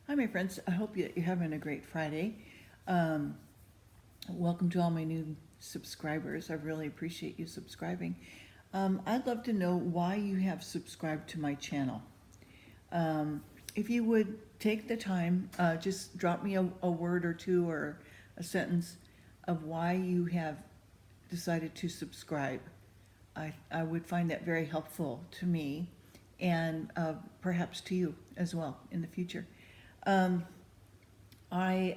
Hi, my friends. I hope you're having a great Friday. Um, Welcome to all my new subscribers. I really appreciate you subscribing. I'd love to know why you have subscribed to my channel. Um, if you would take the time, just drop me a word or two or a sentence of why you have decided to subscribe. I would find that very helpful to me and perhaps to you as well in the future. Um, I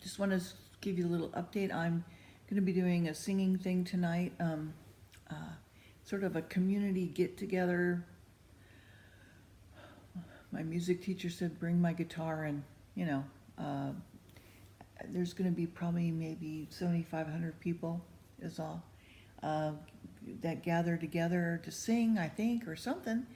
just want to give you a little update. I'm going to be doing a singing thing tonight, uh, sort of a community get together. My music teacher said bring my guitar, and you know, uh, there's going to be probably maybe 7,500 people, is all, uh, that gather together to sing, I think, or something.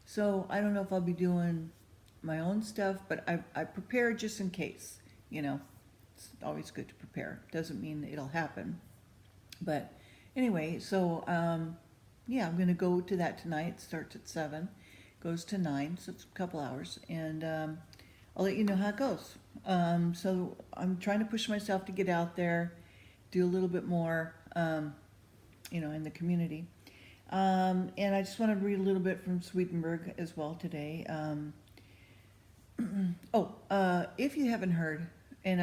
So I don't know if I'll be doing my own stuff, but I prepared just in case, you know. It's always good to prepare. Doesn't mean it'll happen. But anyway, so yeah, I'm going to go to that tonight. It starts at 7, goes to 9, so it's a couple hours. And I'll let you know how it goes. So I'm trying to push myself to get out there, do a little bit more, in the community. And I just want to read a little bit from Swedenborg as well today. If you haven't heard, and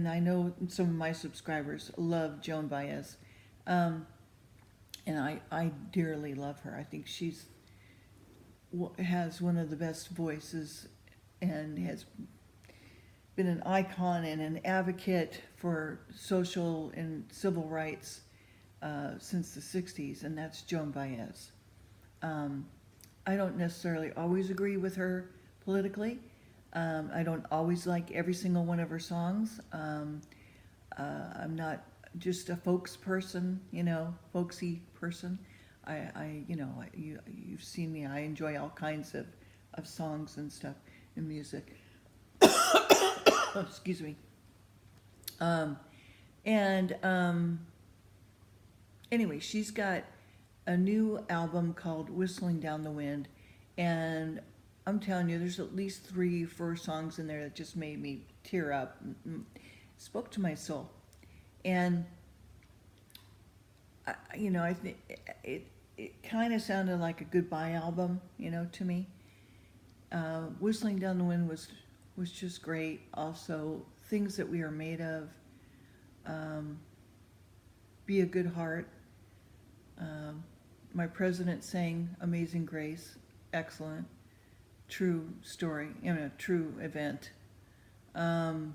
I know some of my subscribers love Joan Baez, and I dearly love her. I think she's has one of the best voices, and has been an icon and an advocate for social and civil rights since the 60s, and that's Joan Baez. I don't necessarily always agree with her politically. I don't always like every single one of her songs. I'm not just a folks person, folksy person. You've seen me. I enjoy all kinds of songs and stuff and music. Excuse me. Um, and Anyway, she's got a new album called Whistling Down the Wind, and I'm telling you, there's at least 3 4 songs in there that just made me tear up, spoke to my soul. And I think it kind of sounded like a goodbye album, to me. Whistling Down the Wind was just great. Also, Things That We Are Made Of, um, Be a Good Heart. My President sang Amazing Grace, excellent. True story, a true event. And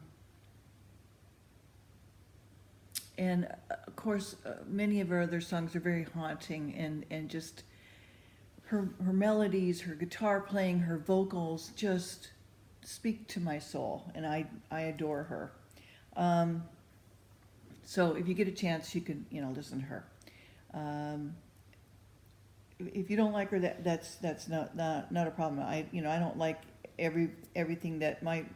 of course, many of her other songs are very haunting, and just her melodies, her guitar playing, her vocals just speak to my soul, and I adore her. So if you get a chance, you can listen to her. Um, if you don't like her, that's not a problem. I don't like everything that might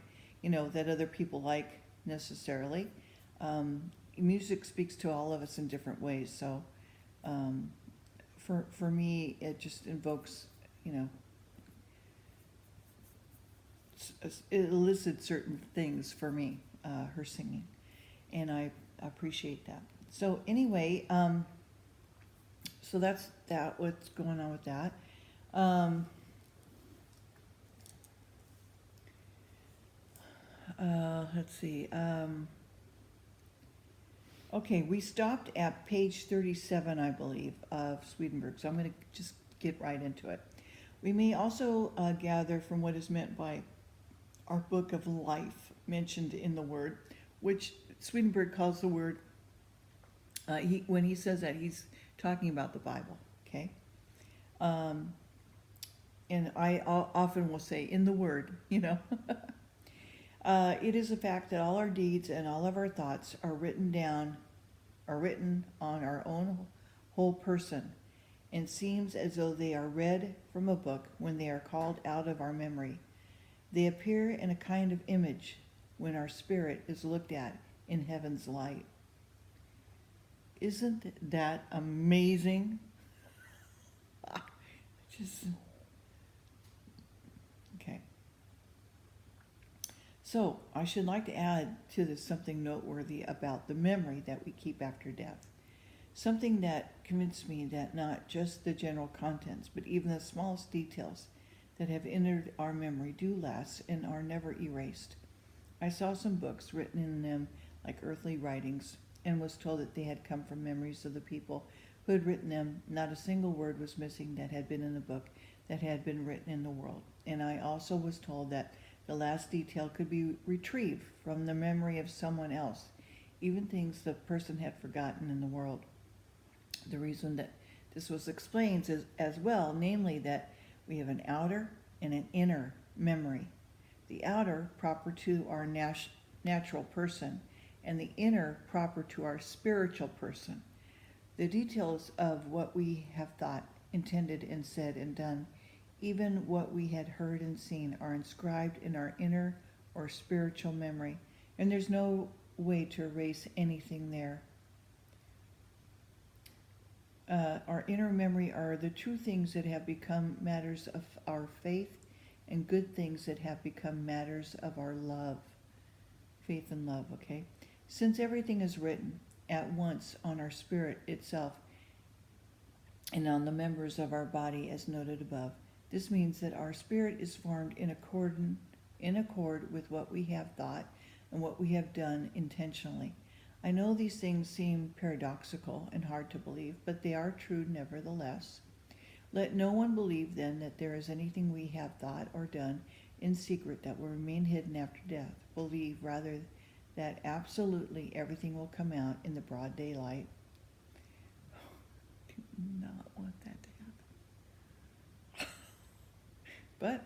that other people like necessarily. Music speaks to all of us in different ways. So for me, it just invokes it elicits certain things for me. Her singing, and I appreciate that. So anyway. So that's that. What's going on with that? Let's see. Okay, we stopped at page 37, I believe, of Swedenborg. So I'm going to just get right into it. We may also gather from what is meant by our book of life mentioned in the word, which Swedenborg calls the word. When he says that, he's talking about the Bible, okay? And I often will say, in the Word, it is a fact that all our deeds and all of our thoughts are written on our own whole person, and seems as though they are read from a book when they are called out of our memory. They appear in a kind of image when our spirit is looked at in heaven's light. Isn't that amazing? Just okay. So, I should like to add to this something noteworthy about the memory that we keep after death. Something that convinced me that not just the general contents, but even the smallest details that have entered our memory do last and are never erased. I saw some books written in them like earthly writings and was told that they had come from memories of the people who had written them. Not a single word was missing that had been in the book that had been written in the world. And I also was told that the last detail could be retrieved from the memory of someone else, even things the person had forgotten in the world. The reason that this was explained is as well, namely that we have an outer and an inner memory. The outer proper to our natural person, and the inner proper to our spiritual person. The details of what we have thought, intended, and said and done, even what we had heard and seen, are inscribed in our inner or spiritual memory, and there's no way to erase anything there. Our inner memory are the true things that have become matters of our faith, and good things that have become matters of our love. Faith and love, okay? Since everything is written at once on our spirit itself and on the members of our body as noted above, this means that our spirit is formed in accord with what we have thought and what we have done intentionally. I know these things seem paradoxical and hard to believe, but they are true nevertheless. Let no one believe then that there is anything we have thought or done in secret that will remain hidden after death. Believe rather that absolutely everything will come out in the broad daylight. Do not want that to happen. But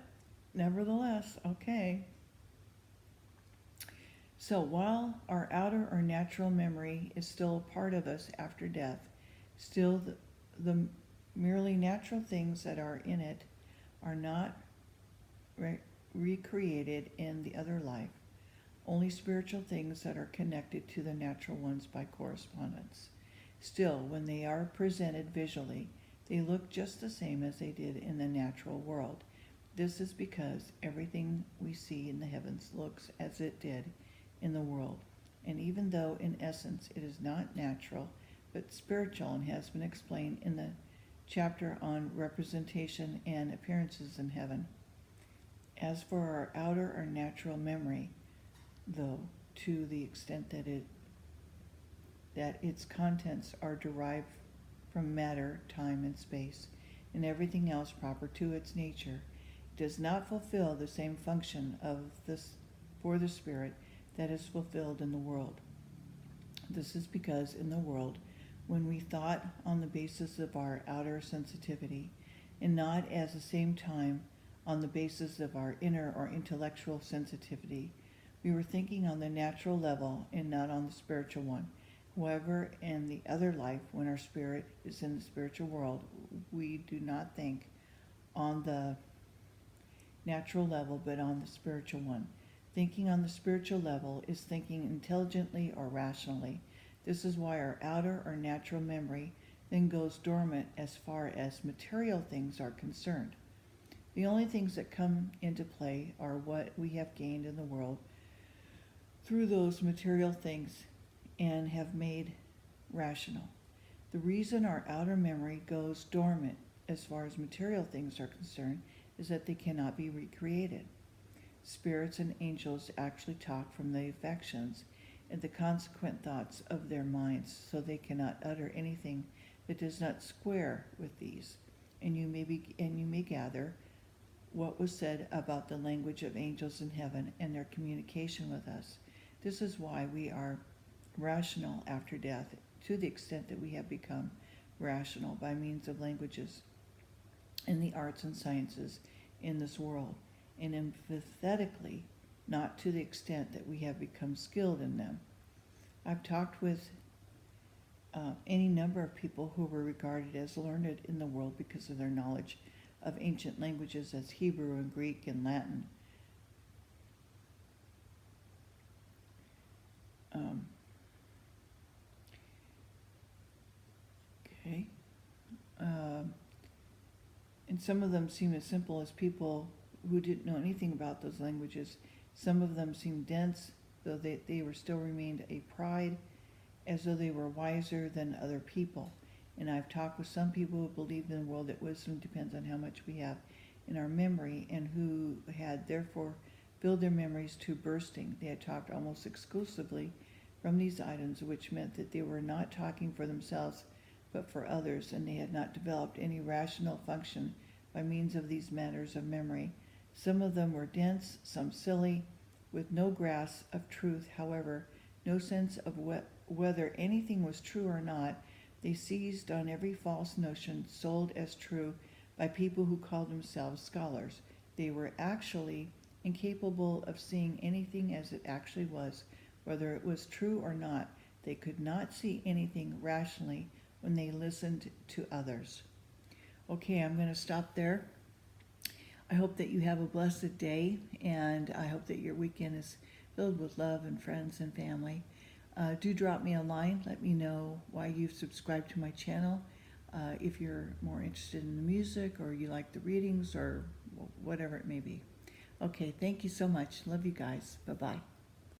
nevertheless, okay. So while our outer or natural memory is still a part of us after death, still the merely natural things that are in it are not recreated in the other life. Only spiritual things that are connected to the natural ones by correspondence. Still, when they are presented visually, they look just the same as they did in the natural world. This is because everything we see in the heavens looks as it did in the world, and even though in essence it is not natural but spiritual and has been explained in the chapter on representation and appearances in heaven. As for our outer or natural memory, though, to the extent that its contents are derived from matter, time, and space, and everything else proper to its nature, it does not fulfill the same function of this for the spirit that is fulfilled in the world. This is because in the world, when we thought on the basis of our outer sensitivity, and not at the same time on the basis of our inner or intellectual sensitivity, we were thinking on the natural level and not on the spiritual one. However, in the other life, when our spirit is in the spiritual world, we do not think on the natural level but on the spiritual one. Thinking on the spiritual level is thinking intelligently or rationally. This is why our outer or natural memory then goes dormant as far as material things are concerned. The only things that come into play are what we have gained in the world through those material things and have made rational. The reason our outer memory goes dormant as far as material things are concerned is that they cannot be recreated. Spirits and angels actually talk from the affections and the consequent thoughts of their minds, so they cannot utter anything that does not square with these. And you may gather what was said about the language of angels in heaven and their communication with us. This is why we are rational after death, to the extent that we have become rational by means of languages in the arts and sciences in this world, and emphatically not to the extent that we have become skilled in them. I've talked with any number of people who were regarded as learned in the world because of their knowledge of ancient languages as Hebrew and Greek and Latin. Okay. And some of them seem as simple as people who didn't know anything about those languages Some of them seemed dense, though they were still remained a pride, as though they were wiser than other people. And I've talked with some people who believed in the world that wisdom depends on how much we have in our memory, and who had therefore filled their memories to bursting. They had talked almost exclusively from these items, which meant that they were not talking for themselves but for others, and they had not developed any rational function by means of these matters of memory. Some of them were dense, some silly, with no grasp of truth, however, no sense of whether anything was true or not. They seized on every false notion sold as true by people who called themselves scholars. They were actually incapable of seeing anything as it actually was, whether it was true or not. They could not see anything rationally when they listened to others. Okay, I'm going to stop there. I hope that you have a blessed day, and I hope that your weekend is filled with love and friends and family. Do drop me a line. Let me know why you've subscribed to my channel. If you're more interested in the music, or you like the readings, or whatever it may be. Okay, thank you so much. Love you guys. Bye-bye.